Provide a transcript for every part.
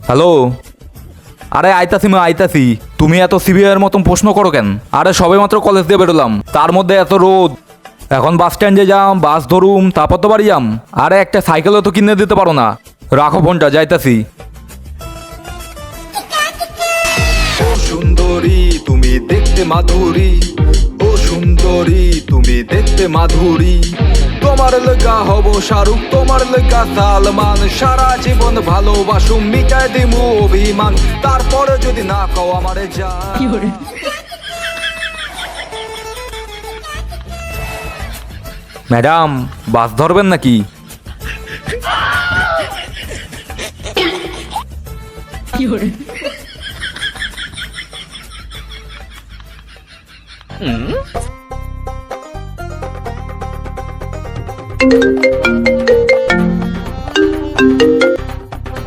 Hello, আরে আইতাছি। তুমি এত সিবিআইয়ের মতন প্রশ্ন করো কেন? আরে সবেমাত্র কলেজ দিয়ে বেরোলাম, তার মধ্যে এত রোদ। এখন বাস স্ট্যান্ডে যাম, বাস ধরুম, তারপর তো বাড়ি যাম। আরে একটা সাইকেলও তো কিনে দিতে পারো না। রাখো ফোনটা, যাইতাছি। ও সুন্দরী তুমি দেখতে মাধুরী, ও সুন্দরী তুমি দেখতে মাধুরী। তোমার লেগা হব শাহরুখ, তোমার লেগা সালমান। সারা জীবন ভালোবাসুম, মিটাই দিমু অভিমান। তারপরে যদি না কও আমারে যা। ম্যাডাম, বাস ধরবেন নাকি?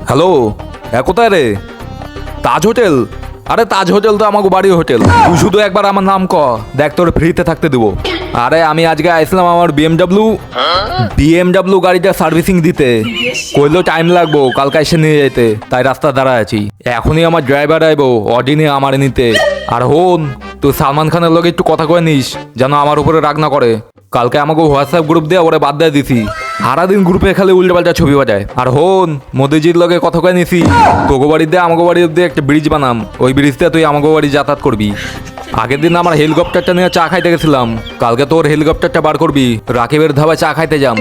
হ্যালো, কোথায় রে? তাজ হোটেল? আরে তাজ হোটেল তো আমাকে বাড়ির হোটেল। তুই শুধু একবার আমার নাম ক, দেখ তোর ফ্রিতে থাকতে দেবো। আরে আমি আজকে আসলাম আমার বিএমডাব্লিউ গাড়িটা সার্ভিসিং দিতে। কইলো টাইম লাগবো কালকে এসে নিয়ে যেতে, তাই রাস্তা দাঁড়ায় আছি। এখনই আমার ড্রাইভার আইবো অডি নিয়ে আমার নিতে। আর হন, তুই সালমান খানের লগে একটু কথা কয়ে নিস, যেন আমার উপরে রাগ না করে। কালকে আমাকে হোয়াটসঅ্যাপ গ্রুপ দিয়ে ওরে বাদ দিয়ে দিছি। সারাদিন গ্রুপে খালি উল্টোপাল্টা ছবি বাজায়। আর হন, মোদিজির লগে কথা কয়ে নিছি, তোগো বাড়িতে আমাকে বাড়ি অব্দি একটা ব্রিজ বানাম, ওই ব্রিজতে তুই আমাকে বাড়ি যাতায়াত করবি। আগের দিন আমার হেলিকপ্টারটা নিয়ে চা খাইতে গেছিলাম, কালকে তোর হেলিকপ্টারটা বার করবি, রাকিবের ধাবায় চা খাইতে যাম।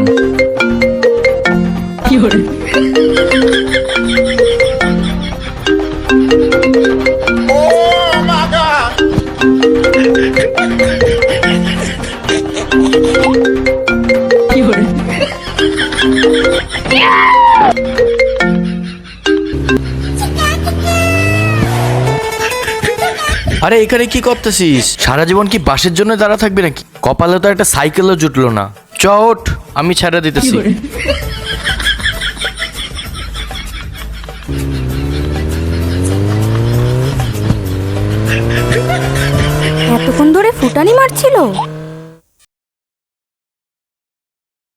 আরে এখানে কি করতেছিস? সারা জীবন কি বাসের জন্য দাঁড়া থাকবি নাকি? কপালে তো একটা সাইকেলও জুটলো না। চট, আমি ছেড়ে দিতেছি। এতক্ষণ ধরে ফুটানি মারছিল।